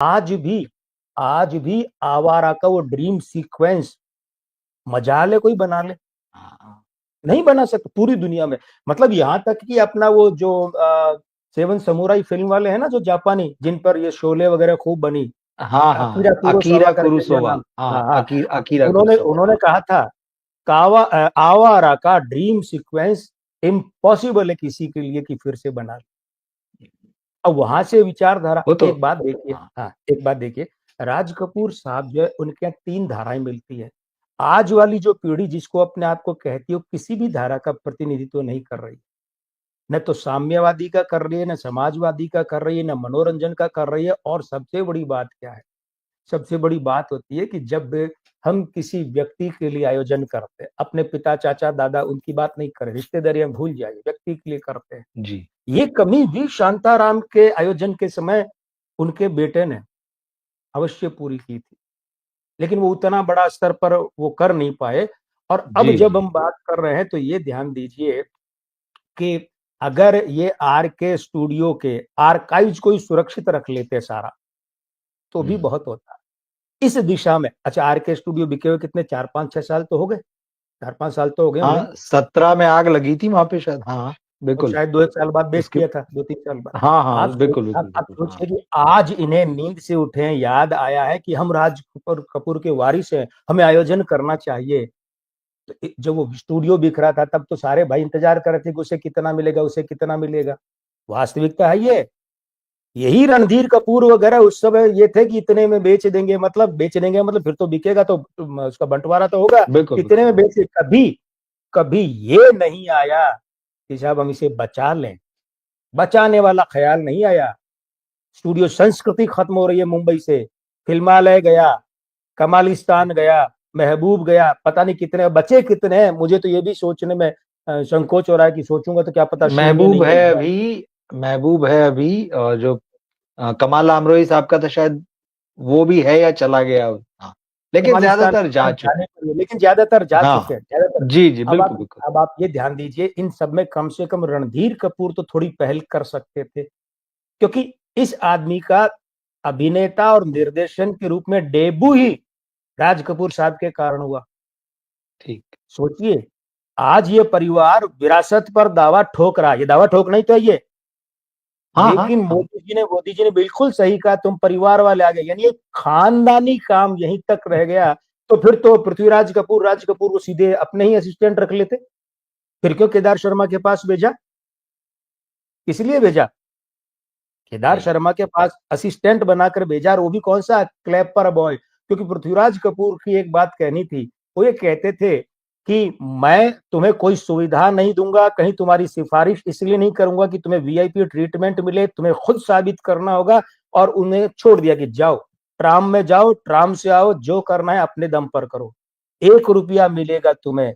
आज भी आज भी आवारा का वो ड्रीम सीक्वेंस मजाल है कोई बना ले, नहीं बना सकता पूरी दुनिया में। मतलब यहाँ तक कि अपना वो जो सेवन समुराई फिल्म वाले हैं ना, जो जापानी, जिन पर ये शोले वगैरह खूब बनी, हाँ हाँ, अकीरा कुरोसावा अकीरा करके क्या कुरुसोवा, नाम। हाँ हाँ हाँ। अकीरा उन्होंने कुरुसोवा, उन्होंने हाँ। कहा था आवारा का ड्रीम सीक्वेंस इम्पॉसिबल है किसी के लिए कि फिर से बना ले। अब वहां से विचारधारा, वो तो, एक बात देखिए, हाँ हाँ एक बात देखिए, राज कपूर साहब जो है उनके यहाँ तीन धाराएं मिलती है। आज वाली जो पीढ़ी जिसको अपने आप को कहती है, वो किसी भी धारा का प्रतिनिधित्व नहीं कर रही, न तो साम्यवादी का कर रही है, न समाजवादी का कर रही है, न मनोरंजन का कर रही है। और सबसे बड़ी बात क्या है, सबसे बड़ी बात होती है कि जब हम किसी व्यक्ति के लिए आयोजन करते हैं, अपने पिता चाचा दादा उनकी बात नहीं करें, रिश्तेदारी हम भूल जाइए, व्यक्ति के लिए करते हैं। जी, ये कमी भी शांताराम के आयोजन के समय उनके बेटे ने अवश्य पूरी की थी, लेकिन वो उतना बड़ा स्तर पर वो कर नहीं पाए। और अब जी, जब जी, हम बात कर रहे हैं तो ये ध्यान दीजिए कि अगर ये आर के स्टूडियो के आर्काइव्स को ही सुरक्षित रख लेते सारा, तो भी बहुत होता। इस दिशा में अच्छा, आर के स्टूडियो बिके हुए कितने, 4 5 6 साल तो हो गए, 4 5 साल तो हो गए होंगे हाँ, ना। 17 में आग लगी थी वहां पे शायद, हाँ और बिल्कुल। शायद 2 1 साल बाद बेच उसके, दिया था, 2 3 साल बाद। हाँ हाँ, बिल्कुल बिल्कुल आप बिल्कुल, हाँ। सोचिए कि आज इन्हें नींद से उठे हैं, याद आया है कि हम राज कपूर के वारिस हैं, हमें आयोजन करना चाहिए। तो जब वो स्टूडियो बिक रहा था तब तो सारे भाई इंतजार कर रहे थे कि उसे कितना मिलेगा, उसे कितना मिलेगा। वास्तविकता है ये, यही रणधीर कपूर वगैरह उस समय ये थे कि इतने में बेच देंगे मतलब फिर तो बिकेगा तो उसका बंटवारा तो होगा, बिल्कुल इतने बिल्कुल, में बेच। कभी कभी ये नहीं आया कि साहब हम इसे बचा लें, बचाने वाला ख्याल नहीं आया। स्टूडियो संस्कृति खत्म हो रही है मुंबई से, फिल्मालय गया, कमालिस्तान गया, महबूब गया, पता नहीं कितने बचे, कितने हैं मुझे तो ये भी सोचने में संकोच हो रहा है कि सोचूंगा तो क्या पता शून्य महबूब नहीं है बन जाए। अभी, महबूब है अभी, और जो कमाल आमरोही साहब का था शायद, वो भी है या चला गया, हाँ, लेकिन कमालिस्तान ज्यादातर जा चुके। जाने पर ही है, लेकिन ज्यादातर जा चुके हाँ, हैं ज्यादातर। जी जी, बिल्कुल बिल्कुल। अब आप ये ध्यान दीजिए, इन सब में कम से कम रणधीर कपूर तो थोड़ी पहल कर सकते थे, क्योंकि इस आदमी का अभिनेता और निर्देशन के रूप में डेब्यू ही राज कपूर साहब के कारण हुआ। ठीक, सोचिए, आज ये परिवार विरासत पर दावा ठोक रहा है, ये दावा ठोक नहीं तो है ये, हाँ हाँ लेकिन हाँ, मोदी जी ने बिल्कुल सही कहा, तुम परिवार वाले आ गए, यानी एक खानदानी काम यहीं तक रह गया। तो फिर तो पृथ्वीराज कपूर, राज कपूर को सीधे अपने ही असिस्टेंट रख लेते, फिर क्यों केदार शर्मा के पास भेजा, किस लिए भेजा? केदार सही, शर्मा के पास असिस्टेंट बनाकर भेजा, और वो भी कौन सा, क्लेपर बॉय। क्योंकि पृथ्वीराज कपूर की एक बात कहनी थी, वो ये कहते थे कि मैं तुम्हें कोई सुविधा नहीं दूंगा, कहीं तुम्हारी सिफारिश इसलिए नहीं करूंगा कि तुम्हें वीआईपी ट्रीटमेंट मिले, तुम्हें खुद साबित करना होगा। और उन्हें छोड़ दिया कि जाओ, ट्राम में जाओ, ट्राम से आओ, जो करना है अपने दम पर करो, 1 रुपया मिलेगा तुम्हें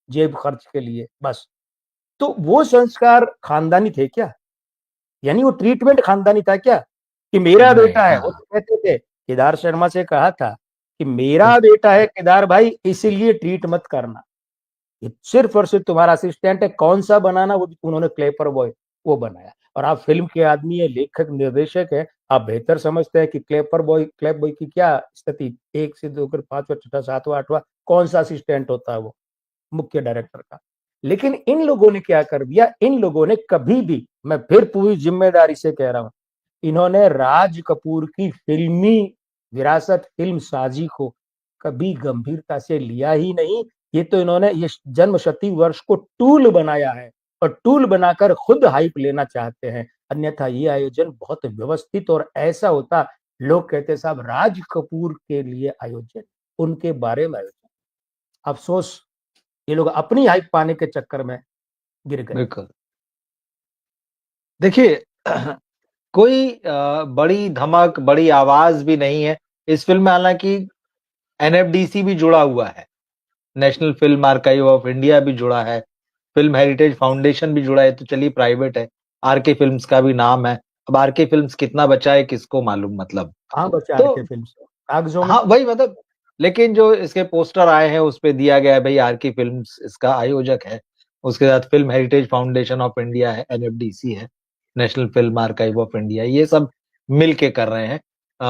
जेब खर्च के लिए बस। तो वो संस्कार खानदानी थे क्या? यानी वो ट्रीटमेंट खानदानी था क्या, कि मेरा नहीं, बेटा है? वो हाँ, तो कहते थे, केदार शर्मा से कहा था कि मेरा बेटा है केदार भाई, इसलिए ट्रीट मत करना, ये सिर्फ और सिर्फ तुम्हारा असिस्टेंट है। कौन सा बनाना, वो उन्होंने क्लेपर बॉय वो बनाया। और आप फिल्म के आदमी है, लेखक निर्देशक है, आप बेहतर समझते हैं कि क्लेप बॉय की क्या स्थिति, 1 से 2 5वां 6वां 7वां 8वां कौन सा असिस्टेंट होता है वो मुख्य डायरेक्टर का। लेकिन इन लोगों ने क्या कर दिया, इन लोगों ने कभी भी, मैं फिर पूरी जिम्मेदारी से कह रहा हूं, इन्होंने राज कपूर की फिल्मी विरासत, फिल्म साजी को कभी गंभीरता से लिया ही नहीं। ये तो इन्होंने ये जन्म शती वर्ष को टूल बनाया है, और टूल बनाकर खुद हाइप लेना चाहते हैं। अन्यथा ये आयोजन बहुत व्यवस्थित और ऐसा होता, लोग कहते साहब राज कपूर के लिए आयोजन, उनके बारे में आयोजन। अफसोस, ये लोग अपनी हाइप पाने के चक्कर में गिर गए। बिल्कुल। देखिए, कोई बड़ी धमक, बड़ी आवाज भी नहीं है इस फिल्म में, हालांकि एनएफडीसी भी जुड़ा हुआ है, national film archive of India भी जुड़ा है, फिल्म हेरिटेज फाउंडेशन भी जुड़ा है, तो चलिए प्राइवेट है, आरके फिल्म्स का भी नाम है। अब आरके फिल्म्स कितना बचा है किसको मालूम, मतलब। कहाँ बचा तो आरके फिल्म से, कागजों में। हाँ, वही मतलब, लेकिन जो इसके पोस्टर आए हैं उस पे दिया गया है भाई आरके फिल्म्स इसका आयोजक है, उसके साथ film heritage foundation of India है, एनएफडीसी है, national film archive of India, ये सब मिल के कर रहे हैं।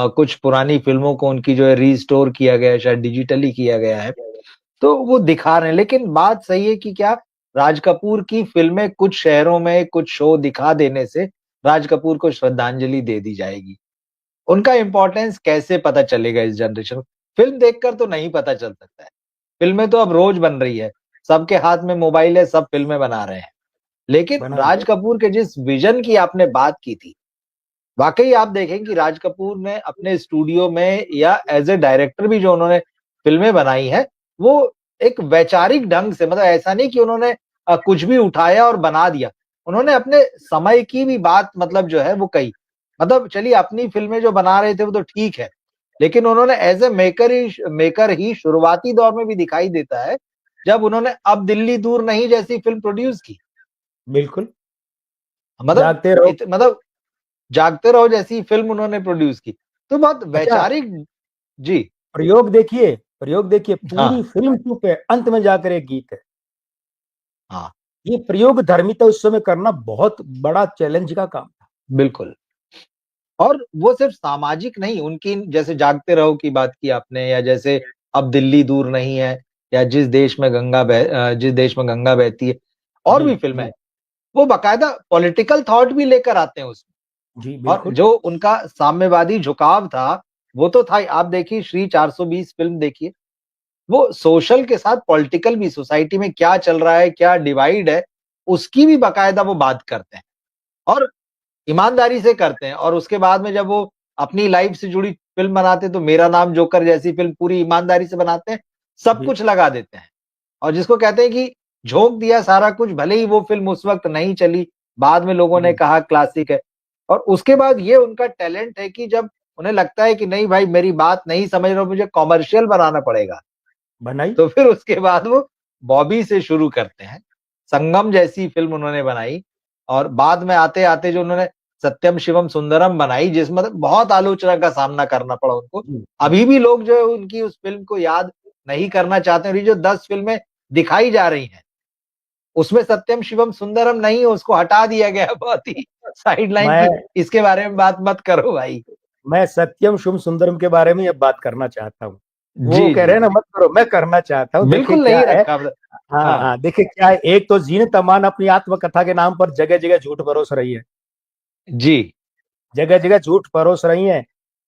कुछ पुरानी फिल्मों को उनकी जो है रिस्टोर किया गया है, शायद डिजिटली किया गया है, तो वो दिखा रहे हैं। लेकिन बात सही है कि क्या राज कपूर की फिल्में कुछ शहरों में कुछ शो दिखा देने से राज कपूर को श्रद्धांजलि दे दी जाएगी? उनका इम्पोर्टेंस कैसे पता चलेगा इस जनरेशन को? फिल्म देखकर तो नहीं पता चल सकता है। फिल्में तो अब रोज बन रही है, सबके हाथ में मोबाइल है, सब फिल्में बना रहे हैं। लेकिन बना राज रहे। कपूर के जिस विजन की आपने बात की थी, वाकई आप देखें कि राज कपूर ने अपने स्टूडियो में या एज ए डायरेक्टर भी जो उन्होंने फिल्में बनाई है, वो एक वैचारिक ढंग से, मतलब ऐसा नहीं कि उन्होंने कुछ भी उठाया और बना दिया। उन्होंने अपने समय की भी बात मतलब जो है वो कही। मतलब चलिए अपनी फिल्में जो बना रहे थे वो तो ठीक है, लेकिन उन्होंने एज ए मेकर ही शुरुआती दौर में भी दिखाई देता है, जब उन्होंने अब दिल्ली दूर नहीं जैसी फिल्म प्रोड्यूस की। बिल्कुल। मतलब जागते रहो। मतलब जागते रहो जैसी फिल्म उन्होंने प्रोड्यूस की, तो बहुत अच्छा, वैचारिक। जी। प्रयोग देखिए, पूरी हाँ, फिल्म चुप है, अंत में जाकर एक गीत है। हाँ, ये प्रयोग धर्मिता उस समय करना बहुत बड़ा चैलेंज का काम था। बिल्कुल। और वो सिर्फ सामाजिक नहीं, उनकी जैसे जागते रहो की बात की आपने, या जैसे अब दिल्ली दूर नहीं है, या जिस देश में गंगा बहती है, और जी, भी फिल्में जी, हैं, वो बाकायदा पॉलिटिकल थॉट भी लेकर आते हैं उसमें। जी, और बिल्कुल। जो उनका साम्यवादी झुकाव था, वो तो था ही। आप देखिए श्री 420 फिल्म देखिए, वो सोशल के साथ पॉलिटिकल भी, सोसाइटी में क्या चल रहा है, क्या डिवाइड है, उसकी भी बाकायदा वो बात करते हैं, और ईमानदारी से करते हैं। और उसके बाद में जब वो अपनी लाइफ से जुड़ी फ़िल्म बनाते हैं, तो मेरा नाम जोकर जैसी फ़िल्म पूरी ईमानदारी से बनाते हैं, सब जी, कुछ लगा देते हैं। और जिसको कहते हैं कि झोंक दिया सारा कुछ, भले ही वो फ़िल्म उस वक़्त नहीं चली, बाद में लोगों ने जी, कहा क्लासिक है। और उसके बाद ये उनका टैलेंट है कि जब उन्हें लगता है कि नहीं भाई मेरी बात नहीं समझ रहे हो, मुझे कमर्शियल बनाना पड़ेगा, बनाई। तो फिर उसके बाद वो बॉबी से शुरू करते हैं। संगम जैसी फ़िल्म उन्होंने बनाई, और बाद में आते-आते जो उन्होंने सत्यम शिवम सुंदरम बनाई, जिसमें मतलब बहुत आलोचना का सामना करना पड़ा उनको। जी, जी, अभी भी लोग जो है उनकी उस फ़िल्म को याद नहीं करना चाहते हैं, और ये जो 10 फ़िल्में दिखाई जा रही हैं, उसमें सत्यम शिवम सुंदरम नहीं है, उसको हटा दिया गया है बहुत ही साइड लाइन मैं की, इसके बारे में बात मत करो भाई। मैं सत्यम शुभ सुंदरम के बारे में अब बात करना चाहता हूँ। वो जी, कह रहे जी, हैं ना जी। मत करो, मैं करना चाहता हूँ। देखिए बिल्कुल क्या नहीं है। रखा मतलब। हाँ, हाँ, हाँ, देखिए क्या है, एक तो जीनत अमान अपनी आत्मकथा के नाम पर जगह-जगह झूठ परोस रही है। जी, जगह-जगह झूठ परोस रही हैं।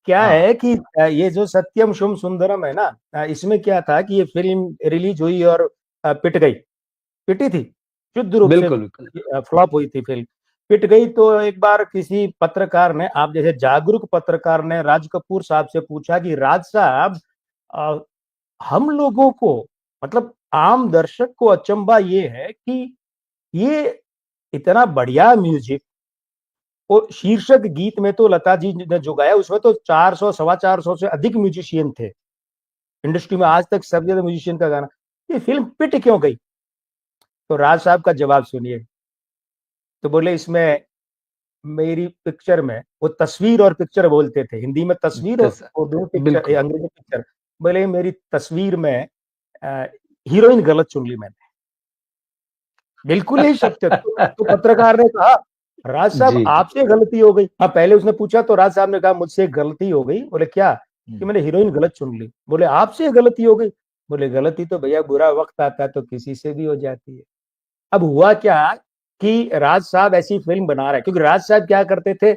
क्या हाँ, है कि ये जो सत्यम शुभ सुंदरम है ना, इसमें क्या था कि ये फ़िल्म रिलीज़ हुई और पिट गई। पिटी थी, शुद्ध रूप से बिल्कुल, बिल्कुल। फ्लॉप हुई थी फ़िल्म। पिट गई तो एक बार किसी पत्रकार ने, आप जैसे जागरूक पत्रकार ने राज कपूर साहब से पूछा कि राज साहब, अ, हम लोगों को, मतलब आम दर्शक को अचंभा ये है कि ये इतना बढ़िया म्यूज़िक, और शीर्षक गीत में तो लता जी ने जो गाया उसमें तो 400 सवा 400 से अधिक म्यूजिशियन थे। इंडस्ट्री में हाँ, आज तक सबसे ज्यादा म्यूजिशियन का गाना। ये फ़िल्म पिट क्यों गई? तो राज साहब का जवाब सुनिए। तो बोले इसमें मेरी पिक्चर में, वो तस्वीर और पिक्चर बोलते थे, हिंदी में तस्वीर और तस उर्दू में पिक्चर, बिल्कुल। अंग्रेजी में पिक्चर। बोले मेरी तस्वीर में अ, हीरोइन गलत चुन ली मैंने। बिल्कुल यही सत्य। तो पत्रकार ने कहा, राज साहब जी, जी। आपसे गलती हो गई। हाँ, पहले उसने पूछा तो राज साहब ने कहा मुझसे गलती हो गई। बोले क्या? कि हुँ, मैंने हीरोइन गलत चुन ली। बोले आपसे गलती हो गई? बोले गलती तो भैया बुरा वक्त आता है तो किसी से भी हो जाती है। अब हुआ क्या कि राज साहब ऐसी फिल्म बना रहे हैं, क्योंकि राज साहब क्या करते थे,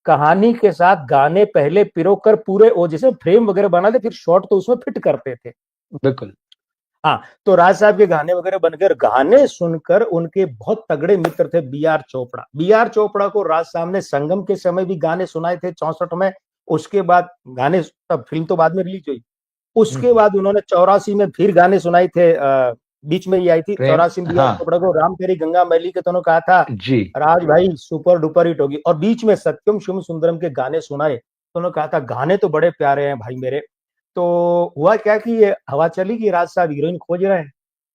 कहानी के साथ गाने पहले पिरोकर पूरे वो जैसे फ्रेम वगैरह बना दे, फिर शॉट तो उसमें फिट करते थे। बिल्कुल। हाँ, तो राज साहब के गाने वगैरह बनकर, गाने सुनकर उनके बहुत तगड़े मित्र थे B R Chopra. B R Chopra को राज साहब ने संगम के समय भी गाने सुनाए थे 64 में। उसके बाद गाने, तब फिल्म तो बाद में रिलीज हुई। हुँ, उसके हुँ। बाद उन्होंने 84 में फिर गाने सुनाई थे, बीच में ही आई थी प्रेम 84 में बी आर हाँ, चोपड़ा को राम तेरी गंगा मैली के, तो उन्होंने कहा था जी। राज भाई सुपर डुपर हिट होगी, और बीच में सत्यम शिवम सुंदरम के गाने सुनाए तो उन्होंने कहा था गाने तो बड़े प्यारे हैं भाई मेरे। तो हुआ क्या कि ये हवा चली कि राज साहब हीरोइन खोज रहे हैं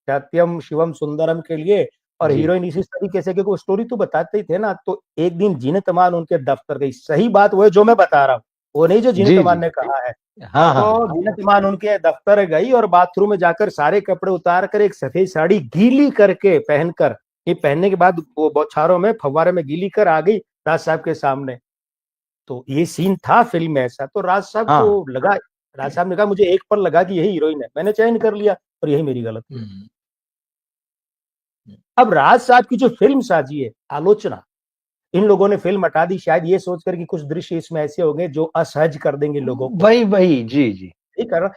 सत्यम शिवम सुंदरम के लिए, और जी। हीरोइन इसी तरीके से, क्योंकि वो स्टोरी तो बताते ही थे ना। तो एक दिन जीनत अमान उनके दफ्तर गई। सही बात वो है जो मैं बता रहा हूँ, वो नहीं जो जीनत जी, अमान जी। ने कहा है। हाँ, हाँ, तो हाँ। जीनत अमान उनके दफ्तर गई और बाथरूम में जाकर सारे कपड़े उतार कर एक सफेद साड़ी गीली करके पहनकर, ये पहनने के बाद वो बौछारों में फव्वारे में गीली कर आ गई राज साहब के सामने। तो ये सीन था फिल्म में ऐसा, तो राज साहब हाँ। को लगा, राज साहब ने कहा मुझे एक पर लगा कि यही हीरोइन है, मैंने चयन कर लिया और यही मेरी गलती है। हम्म, अब राज साहब की जो फिल्म साजी है आलोचना, इन लोगों ने फिल्म हटा दी शायद ये सोचकर कि कुछ दृश्य इसमें ऐसे होंगे जो असहज कर देंगे लोगों को, वही वही जी जी। ठीक है ना?